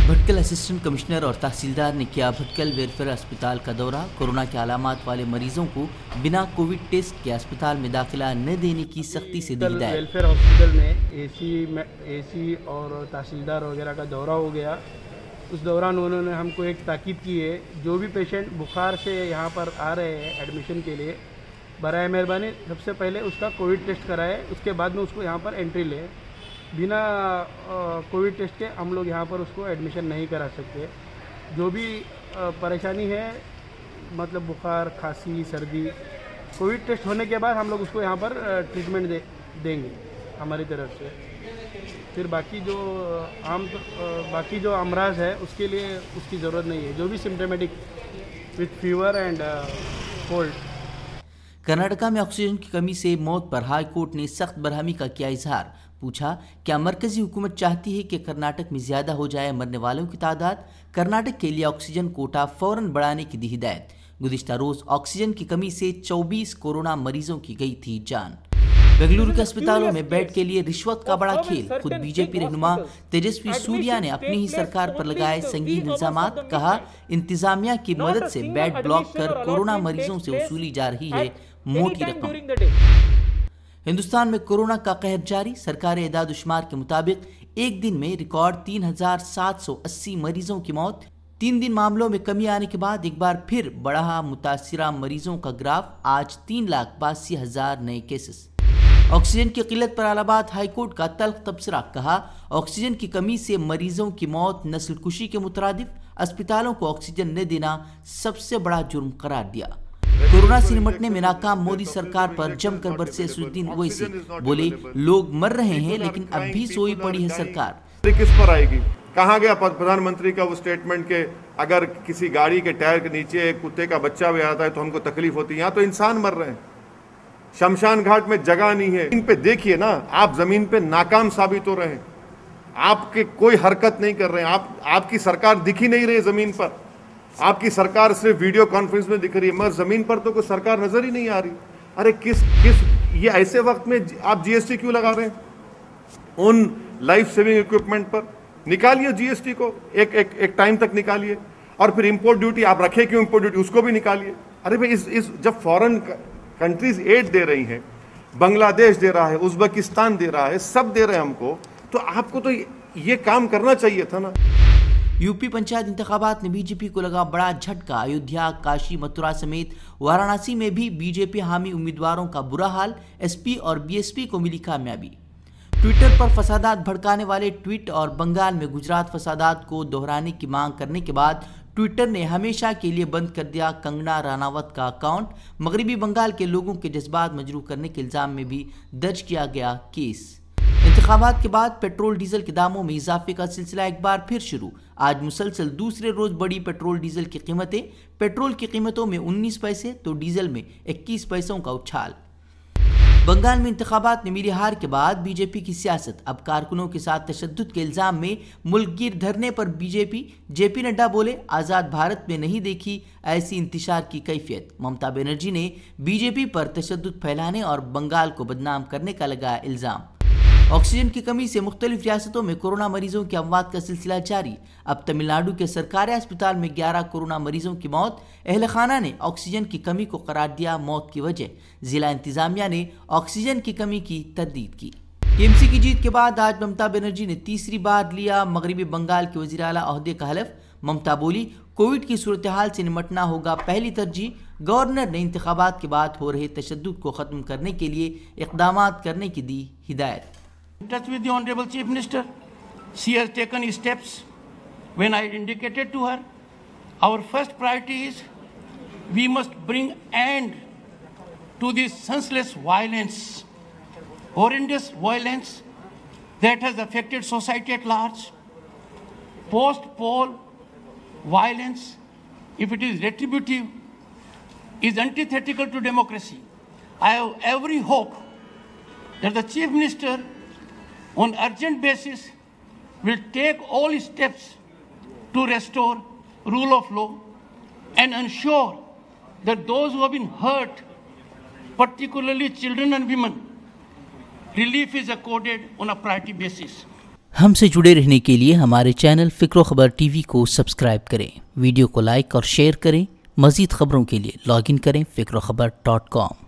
بھٹکل assistant commissioner اور تحصیلدار نے کیا بھٹکل ویلفیئر اسپتال کا دورہ۔ کورونا کے علامات والے مریضوں کو بنا کووڈ ٹیسٹ کے اسپتال میں داخلہ نہ دینے کی سختی سے دی ہدایت۔ ویلفیئر ہاسپٹل میں اے سی اور تحصیلدار وغیرہ کا دورہ ہو گیا۔ اس دوران انہوں نے ہم کو ایک تاکید کی ہے، جو بھی پیشنٹ بخار سے یہاں پر آ رہے ہیں ایڈمیشن کے لیے، برائے مہربانی سب سے پہلے اس کا کووڈ ٹیسٹ کرائے، اس کے بعد میں اس کو یہاں پر انٹری لے۔ بنا کووڈ ٹیسٹ کے ہم لوگ یہاں پر اس کو ایڈمیشن نہیں کرا سکتے۔ جو بھی پریشانی ہے، مطلب بخار، کھانسی، سردی، کووڈ ٹیسٹ ہونے کے بعد ہم لوگ اس کو یہاں پر ٹریٹمنٹ دیں گے ہماری طرف سے۔ پھر باقی جو امراض ہے اس کے لیے اس کی ضرورت نہیں ہے، جو بھی symptomatic with fever and cold. Karnataka میں آکسیجن کی کمی سے موت پر ہائی کورٹ نے سخت برہمی کا کیا اظہار۔ پوچھا، کیا مرکزی حکومت چاہتی ہے کہ کرناٹک میں زیادہ ہو جائے مرنے والوں کی تعداد؟ کرناٹک کے لیے آکسیجن کوٹا فوراً بڑھانے کی دی ہدایت۔ گزشتہ روز آکسیجن کی کمی سے 24 کورونا مریضوں کی گئی تھی جان۔ بنگلورو کے اسپتالوں میں بیڈ کے لیے رشوت کا بڑا کھیل۔ خود بی جے پی رہنما تیجسوی سوریا نے اپنی ہی سرکار پر لگائے سنگین الزامات۔ کہا، انتظامیہ کی مدد سے بیڈ بلاک کر کورونا مریضوں سے وصولی جا رہی ہے موٹی رقم۔ ہندوستان میں کورونا کا قہر جاری۔ سرکاری اعداد و شمار کے مطابق ایک دن میں ریکارڈ 3780 مریضوں کی موت۔ 3 دن معاملوں میں کمی آنے کے بعد ایک بار پھر بڑھا متاثرہ مریضوں کا گراف۔ آج 3,82,000 نئے کیسز۔ آکسیجن کی قلت پر الہ آباد ہائی کورٹ کا تلخ تبصرہ۔ کہا، آکسیجن کی کمی سے مریضوں کی موت نسل کشی کے مترادف۔ اسپتالوں کو آکسیجن نہ دینا سب سے بڑا جرم قرار دیا۔ کورونا سے نمٹنے میں ناکام مودی سرکار پر جم کر برسے اسدالدین اویسی۔ بولے، لوگ مر رہے ہیں لیکن اب بھی سوئی پڑی ہے سرکار۔ کس پر آئے گی؟ کہاں گیا پردھان منتری کا وہ سٹیٹمنٹ کہ اگر کسی گاڑی کے ٹائر کے نیچے ایک کتے کا بچہ بھی آتا ہے تو ہم کو تکلیف ہوتی ہے؟ یہاں تو انسان مر رہے ہیں، شمشان گھاٹ میں جگہ نہیں ہے۔ ان پہ دیکھیے نا، آپ زمین پہ ناکام ثابت ہو رہے ہیں، آپ کے کوئی حرکت نہیں کر رہے ہیں، آپ کی سرکار دکھ ہی نہیں رہی زمین پر۔ آپ کی سرکار صرف ویڈیو کانفرنس میں دکھ رہی ہے، مگر زمین پر تو کوئی سرکار نظر ہی نہیں آ رہی۔ ارے یہ ایسے وقت میں آپ جی ایس ٹی کیوں لگا رہے ہیں ان لائف سیونگ ایکوپمنٹ پر؟ نکالیے جی ایس ٹی کو، ایک ٹائم تک نکالیے، اور پھر امپورٹ ڈیوٹی آپ رکھے کیوں؟ امپورٹ ڈیوٹی اس کو بھی نکالیے۔ ارے بھائی، جب فورن کنٹریز ایڈ دے رہی ہیں، بنگلہ دیش دے رہا ہے، ازبکستان دے رہا ہے، سب دے رہے ہیں ہم کو، تو آپ کو تو یہ کام کرنا چاہیے تھا نا۔ یو پی پنچایت انتخابات میں بی جے پی کو لگا بڑا جھٹکا۔ ایودھیا، کاشی، متھرا سمیت وارانسی میں بھی بی جے پی حامی امیدواروں کا برا حال۔ ایس پی اور بی ایس پی کو ملی کامیابی۔ ٹویٹر پر فسادات بھڑکانے والے ٹویٹ اور بنگال میں گجرات فسادات کو دہرانے کی مانگ کرنے کے بعد ٹویٹر نے ہمیشہ کے لیے بند کر دیا کنگنا راناوت کا اکاؤنٹ۔ مغربی بنگال کے لوگوں کے جذبات مجروح کرنے کے الزام میں بھی درج کیا گیا کیس۔ انتخابات کے بعد پیٹرول ڈیزل کے داموں میں اضافے کا سلسلہ ایک بار پھر شروع۔ آج مسلسل دوسرے روز بڑھی پیٹرول ڈیزل کی قیمتیں۔ پیٹرول کی قیمتوں میں 19 پیسے تو ڈیزل میں 21 پیسوں کا اچھال۔ بنگال میں انتخابات میں ملی ہار کے بعد بی جے پی کی سیاست۔ اب کارکنوں کے ساتھ تشدد کے الزام میں ملک گیر دھرنے پر بی جے پی نڈا بولے، آزاد بھارت میں نہیں دیکھی ایسی انتشار کی کیفیت۔ ممتا بنرجی نے بی جے پی پر تشدد پھیلانے اور بنگال کو بدنام کرنے کا لگایا الزام۔ آکسیجن کی کمی سے مختلف ریاستوں میں کورونا مریضوں کی اموات کا سلسلہ جاری۔ اب تمل ناڈو کے سرکاری اسپتال میں 11 کورونا مریضوں کی موت۔ اہل خانہ نے آکسیجن کی کمی کو قرار دیا موت کی وجہ۔ ضلع انتظامیہ نے آکسیجن کی کمی کی تردید کی۔ ٹی ایم سی کی جیت کے بعد آج ممتا بنرجی نے تیسری بار لیا مغربی بنگال کے وزیر اعلیٰ عہدے کا حلف۔ ممتا بولی، کووڈ کی صورتحال سے نمٹنا ہوگا پہلی ترجیح۔ گورنر نے انتخابات کے بعد ہو رہے تشدد کو ختم کرنے کے لیے اقدامات کرنے کی دی ہدایت۔ In touch with the Honorable Chief Minister, she has taken steps when I indicated to her, our first priority is we must bring end to this senseless violence, horrendous violence that has affected society at large. Post-poll violence, if it is retributive, is antithetical to democracy. I have every hope that the Chief Minister on urgent basis will take all steps to restore rule of law and ensure that those who have been hurt, particularly children and women, relief is accorded on a priority basis. ہم سے جڑے رہنے کے لیے ہمارے channel فکر و خبر ٹی وی کو سبسکرائب کریں، ویڈیو کو لائک اور شیئر کریں۔ مزید خبروں کے لیے لاگ ان کریں فکروخبر.com۔